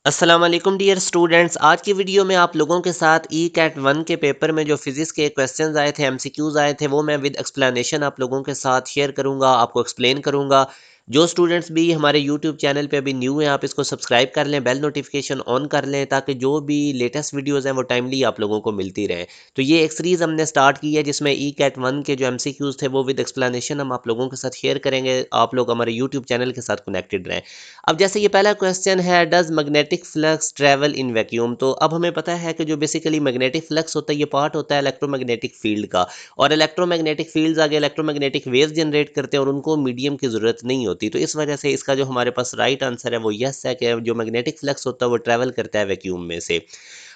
अस्सलाम वालेकुम dear students. आज की वीडियो में आप लोगों के साथ ई कैट 1 के पेपर में जो फिजिक्स के क्वेश्चंस आए थे, एमसीक्यूज आए थे, वो मैं विद एक्सप्लेनेशन आप लोगों के साथ शेयर करूंगा, आपको एक्सप्लेन करूंगा। जो स्टूडेंट्स भी हमारे यूट्यूब चैनल पे अभी न्यू हैं, आप इसको सब्सक्राइब कर लें, बेल नोटिफिकेशन ऑन कर लें, ताकि जो भी लेटेस्ट वीडियोज़ हैं वो टाइमली आप लोगों को मिलती रहे। तो ये एक सीरीज़ हमने स्टार्ट की है जिसमें ई कैट 1 के जो एमसीक्यूज थे वो विद एक्सप्लेनेशन हम आप लोगों के साथ शेयर करेंगे। आप लोग हमारे यूट्यूब चैनल के साथ कनेक्टेड रहें। अब जैसे ये पहला क्वेश्चन है, does magnetic flux travel in vacuum. तो अब हमें पता है कि जो बेसिकली मैग्नेटिक फ्लक्स होता है ये पार्ट होता है इलेक्ट्रोमैग्नेटिक फील्ड का, और इलेक्ट्रोमैग्नेटिक फील्ड्स आगे इलेक्ट्रोमैग्नेटिक वेव्स जनरेट करते हैं और उनको मीडियम की ज़रूरत नहीं होती। तो इस वजह से इसका जो हमारे पास राइट आंसर है वो यस है कि जो मैग्नेटिक फ्लक्स होता है वो ट्रैवल करता है वैक्यूम में से।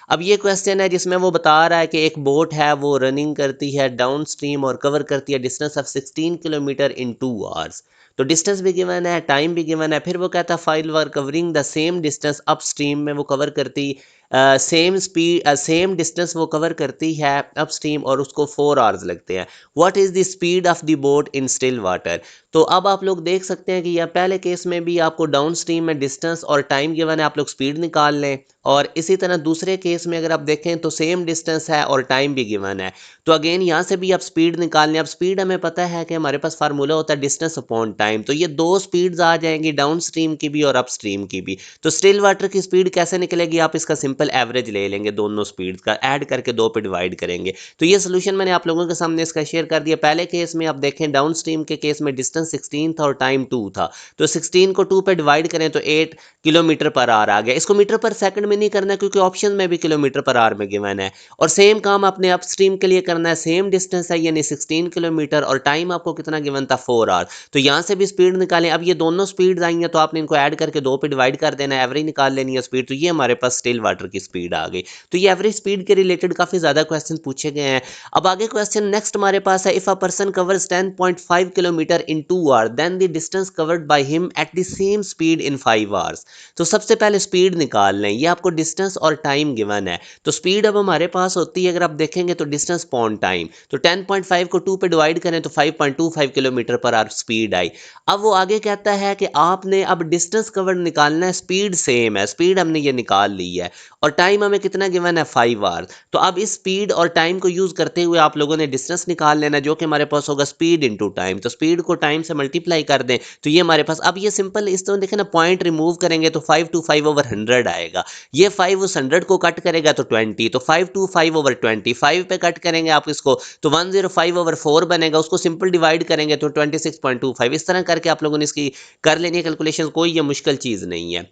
अब ये क्वेश्चन है जिसमें वो बता रहा है कि एक बोट है, वो रनिंग करती है डाउन स्ट्रीम और कवर करती है distance of 16 kilometre in 2 hours. तो डिस्टेंस भी गिवन है, टाइम भी गिवन है, फिर वो कहता है file were covering the same distance up stream में वो कवर करती सेम डिस्टेंस वो कवर करती है अप स्ट्रीम और उसको 4 आवर्स लगते हैं। What is the speed of the boat in still water. तो अब आप लोग देख सकते हैं कि यह पहले केस में भी आपको डाउन स्ट्रीम में डिस्टेंस और टाइम गिवन है, आप लोग स्पीड निकाल लें। और इसी तरह दूसरे केस में अगर आप देखें तो सेम डिस्टेंस है और टाइम भी गिवन है। तो अगेन यहाँ से भी आप स्पीड निकाल लें। अब स्पीड हमें पता है कि हमारे पास फार्मूला होता है डिस्टेंस अपॉन टाइम, तो ये दो स्पीड्स आ जाएंगी, डाउन स्ट्रीम की भी और अप स्ट्रीम की भी। तो स्टिल वाटर की स्पीड कैसे निकलेगी, आप इसका सिंपल एवरेज ले लेंगे, दोनों स्पीड्स का ऐड करके दो पे डिवाइड करेंगे। तो ये सोल्यूशन मैंने आप लोगों के सामने इसका शेयर कर दिया। पहले केस में आप देखें, डाउन स्ट्रीम के केस में डिस्टेंस 16 था और टाइम 2 था। तो 16 को 2 पे डिवाइड करें तो 8 किलोमीटर पर आवर आ गया। इसको मीटर पर सेकंड में नहीं करना क्योंकि ऑप्शन में भी किलोमीटर पर आवर में गिवन है। और सेम काम आपने अप स्ट्रीम के लिए करना है, सेम डिस्टेंस है यानी 16 किलोमीटर और टाइम आपको कितना गिवन था 4 आवर। तो यहाँ से भी स्पीड निकालें। अब ये दोनों स्पीड आई हैं तो आपने इनको ऐड करके दो पे डिवाइड कर देना है, एवरेज निकाल लेनी है स्पीड। तो ये हमारे पास स्टिल वाटर की स्पीड आ गई। तो ये एवरेज स्पीड के रिलेटेड काफी ज्यादा क्वेश्चन पूछे गए हैं। अब आगे क्वेश्चन नेक्स्ट हमारे पास है, if a person covers 10.5 kilometre in 2 hour then the distance covered by him at the same speed in 5 hours. तो सबसे पहले स्पीड निकाल लें, ये आपको डिस्टेंस और टाइम गिवन है। तो स्पीड अब हमारे पास होती है, अगर आप देखेंगे तो डिस्टेंस पॉन टाइम, तो 10.5 को 2 पे डिवाइड करें तो 5.25 किलोमीटर पर आवर स्पीड आई। अब वो आगे कहता है कि आपने अब डिस्टेंस कवर निकालना है, स्पीड सेम है, स्पीड हमने ये निकाल ली है और टाइम हमें कितना गिवन है 5 आवर। तो अब इस स्पीड और टाइम को यूज करते हुए आप लोगों ने डिस्टेंस निकाल लेना, जो कि हमारे पास होगा स्पीड इनटू टाइम। तो स्पीड को टाइम से मल्टीप्लाई कर दें तो ये हमारे पास, अब ये सिंपल इस तरह देखें ना, पॉइंट रिमूव करेंगे तो 5 टू 5/100 आएगा। ये 5 उस 100 को कट करेगा तो 20, तो 5 टू 5/20, 5 पे कट करेंगे आप इसको तो 105/4 बनेगा, उसको सिंपल डिवाइड करेंगे तो 26.25। इस तरह करके आप लोगों ने इसकी कर लेनी है कैलकुलेशन, कोई ये मुश्किल चीज़ नहीं है।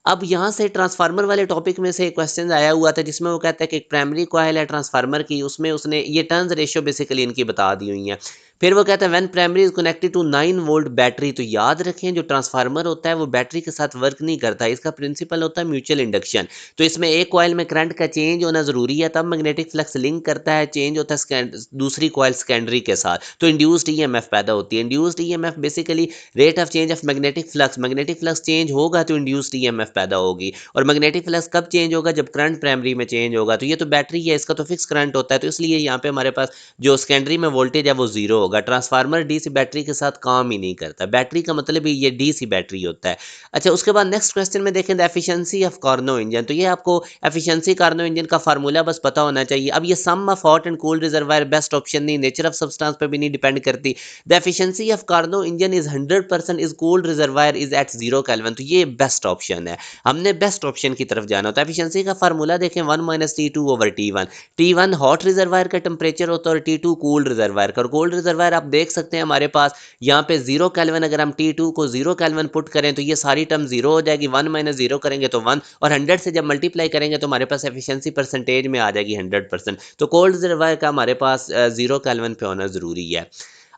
अब यहाँ से ट्रांसफार्मर वाले टॉपिक में से एक क्वेश्चन आया हुआ था जिसमें वो कहता है कि एक प्राइमरी कॉइल है ट्रांसफार्मर की, उसमें उसने ये टर्न्स रेशियो बेसिकली इनकी बता दी हुई है। फिर वो कहता है when primary is connected to 9 volt battery. तो याद रखें जो ट्रांसफार्मर होता है वो बैटरी के साथ वर्क नहीं करता, इसका प्रिंसिपल होता है म्यूचुअल इंडक्शन। तो इसमें एक कॉइल में करंट का चेंज होना जरूरी है, तब मैग्नेटिक फ्लक्स लिंक करता है, चेंज होता है दूसरी कॉइल सेकेंडरी के साथ, तो इंड्यूस्ड ईएमएफ पैदा होती है। Induced EMF basically rate of change of magnetic flux change होगा तो इंड्यूस्ड ईएमएफ पैदा होगी। और मैग्नेटिक फ्लक्स कब चेंज होगा, जब करंट प्राइमरी में चेंज होगा। तो ये तो बैटरी है, इसका तो फिक्स करंट होता है, तो इसलिए यहाँ पे हमारे पास जो सेकेंडरी में वोल्टेज है वो जीरो होगा। ट्रांसफार्मर डीसी बैटरी के साथ काम ही नहीं करता, बैटरी का मतलब ही ये डीसी बैटरी होता है। अच्छा, उसके बाद नेक्स्ट क्वेश्चन में देखें, the efficiency of Carnot engine. तो ये आपको एफिशिएंसी कार्नो इंजन का फार्मूला बस पता होना चाहिए। अब ये sum of hot and cold reservoir best option नहीं, नेचर ऑफ सब्सटेंस पे भी नहीं डिपेंड करती। The efficiency of Carnot engine is 100% is cold reservoir is at 0 kelvin. तो ये बेस्ट ऑप्शन है, हमने बेस्ट ऑप्शन की तरफ जाना होता है। एफिशिएंसी का फार्मूला देखें 1 - T2/T1। T1 हॉट रिजर्वायर का टेम्परेचर होता है और T2 कूल्ड रिजर्वायर का। और कोल्ड रिजर्वायर आप देख सकते हैं हमारे पास यहाँ पे 0 केल्विन, अगर हम T2 को 0 केल्विन पुट करें तो ये सारी टर्म जीरो हो जाएगी, 1 - 0 करेंगे तो 1, और 100 से जब मल्टीप्लाई करेंगे तो हमारे पास एफिशिएंसी परसेंटेज में आ जाएगी 100%। तो कोल्ड रिजर्वायर का हमारे पास 0 केल्विन पे होना जरूरी है।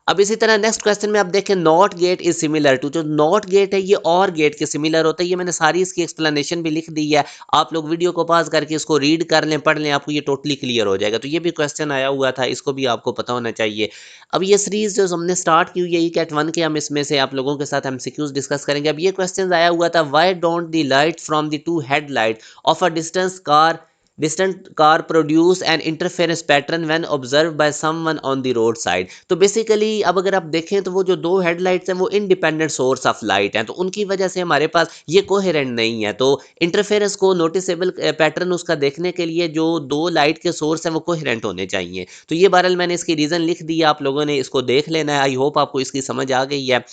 अब इसी तरह नेक्स्ट क्वेश्चन में आप देखें, not gate is similar to. जो नॉट गेट है ये और गेट के सिमिलर होता है, ये मैंने सारी इसकी एक्सप्लेनेशन भी लिख दी है, आप लोग वीडियो को पॉज करके इसको रीड कर लें, पढ़ लें, आपको ये टोटली क्लियर हो जाएगा। तो ये भी क्वेश्चन आया हुआ था, इसको भी आपको पता होना चाहिए। अब ये सीरीज जो हमने स्टार्ट की हुई है कैट 1 के, हम इसमें से आप लोगों के साथ एमसीक्यूज डिस्कस करेंगे। अब ये क्वेश्चन आया हुआ था, why don't the light from the two headlight of a distance car distant car produce an interference pattern when observe by someone on the road side. तो बेसिकली अब अगर आप देखें तो वो जो दो हेडलाइट्स हैं वो इंडिपेंडेंट सोर्स ऑफ लाइट हैं, तो उनकी वजह से हमारे पास ये कोहेरेंट नहीं है। तो इंटरफेरेंस को नोटिसेबल पैटर्न उसका देखने के लिए जो दो लाइट के सोर्स हैं वो कोहेरेंट होने चाहिए। तो ये बहरहाल मैंने इसकी रीज़न लिख दिया, आप लोगों ने इसको देख लेना है। आई होप आपको इसकी समझ आ गई है।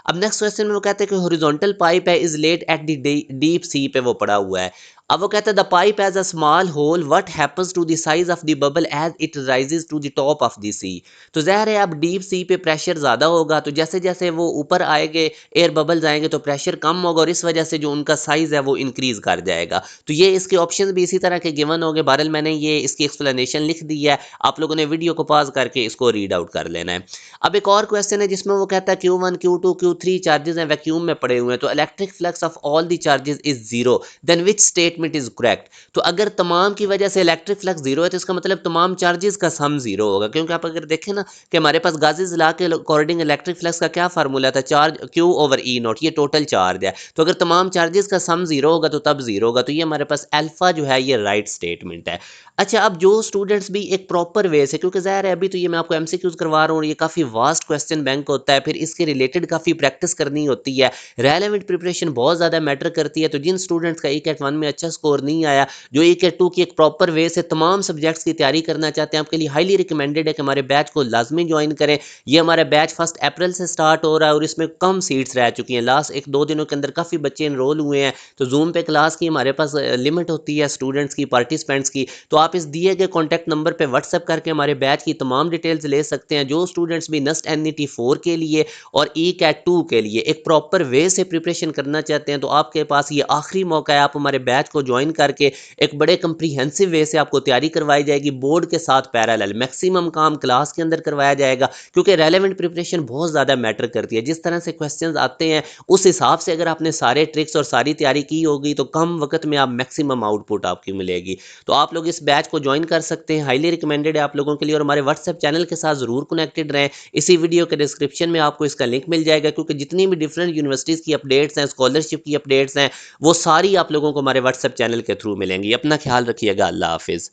अब नेक्स्ट क्वेश्चन में वो कहते हैं कि हॉरिजॉन्टल पाइप है is laid at the deep sea पे वो पड़ा हुआ है। अब वो कहता है the pipe has a small hole what happens to the size of the bubble as it rises to the top of the sea. तो ज़ाहिर है अब डीप सी पे प्रेशर ज़्यादा होगा, तो जैसे जैसे वो ऊपर आएंगे एयर बबल्स आएंगे तो प्रेशर कम होगा और इस वजह से जो उनका साइज़ है वो इंक्रीज़ कर जाएगा। तो ये इसके ऑप्शन भी इसी तरह के गिवन हो गए। बहरहाल मैंने ये इसकी एक्सप्लेनेशन लिख दी है, आप लोगों ने वीडियो को पॉज करके इसको रीड आउट कर लेना है। अब एक और क्वेश्चन है जिसमें वो कहता है Q1 Q2 Q3 चार्जेस हैं वैक्यूम में पड़े हुए हैं, तो electric flux of all the charges is zero, then which statement is correct. तो अगर तमाम की वजह से इलेक्ट्रिक फ्लक्स जीरो है तो इसका मतलब तमाम चार्जेस का सम जीरो होगा, क्योंकि आप अगर देखें ना कि हमारे पास गाजीज लॉ के अकॉर्डिंग इलेक्ट्रिक फ्लक्स का क्या फार्मूला था, charge Q over E not, ये टोटल चार्ज है। तो अगर तमाम चार्जेस का सम जीरो होगा तो तब जीरो होगा, तो ये हमारे पास अल्फा जो है ये राइट स्टेटमेंट है। अच्छा, अब जो स्टूडेंट्स भी एक प्रॉपर वे से, क्योंकि ज़ाहिर है अभी तो ये मैं आपको एमसीक्यूज करवा रहा हूँ, ये काफ़ी वास्ट क्वेश्चन बैंक होता है, फिर इसके रिलेटेड काफ़ी प्रैक्टिस करनी होती है, रेलेवेंट प्रिपरेशन बहुत ज़्यादा मैटर करती है। तो जिन स्टूडेंट्स का ECAT 1 में अच्छा स्कोर नहीं आया, जो ECAT 2 की एक प्रॉपर वे से तमाम सब्जेक्ट्स की तैयारी करना चाहते हैं, आपके लिए हाईली रिकमेंडेड है कि हमारे बैच को लाजमी ज्वाइन करें। ये हमारा बैच 1 अप्रैल से स्टार्ट हो रहा है और इसमें कम सीट्स रह चुकी हैं, लास्ट 1-2 दिनों के अंदर काफ़ी बच्चे इनरोल हुए हैं। तो जूम पे क्लास की हमारे पास लिमिट होती है स्टूडेंट्स की, पार्टिसिपेंट्स की। तो आप इस दिए गए कॉन्टैक्ट नंबर पे व्हाट्सएप करके हमारे बैच की तमाम डिटेल्स ले सकते हैं। जो स्टूडेंट्स भी नस्ट NET 4 के लिए और ECAT 2 के लिए एक प्रॉपर वे से प्रिपरेशन करना चाहते हैं, तो आपके पास ये आखिरी मौका है, आप हमारे बैच को ज्वाइन करके एक बड़े कंप्रीहेंसिव वे से आपको तैयारी करवाई जाएगी, बोर्ड के साथ पैरेलल मैक्सिमम काम क्लास के अंदर करवाया जाएगा, क्योंकि रेलेवेंट प्रिपरेशन बहुत ज़्यादा मैटर करती है। जिस तरह से क्वेश्चंस आते हैं उस हिसाब से अगर आपने सारे ट्रिक्स और सारी तैयारी की होगी तो कम वक्त में आप मैक्सिमम आउटपुट आपकी मिलेगी। तो आप लोग इस बैच को ज्वाइन कर सकते हैं, हाईली रिकमेंडेड है आप लोगों के लिए, और हमारे व्हाट्सएप चैनल के साथ ज़रूर कनेक्टेड रहें। इसी वीडियो के डिस्क्रिप्शन में आपको इसका लिंक मिल जाएगा, क्योंकि जितनी भी डिफरेंट यूनिवर्सिटीज़ की अपडेट्स हैं, स्कॉलरशिप की अपडेट्स हैं, वो सारी आप लोगों को हमारे व्हाट्सएप चैनल के थ्रू मिलेंगी। अपना ख्याल रखिएगा। अल्लाह हाफिज़।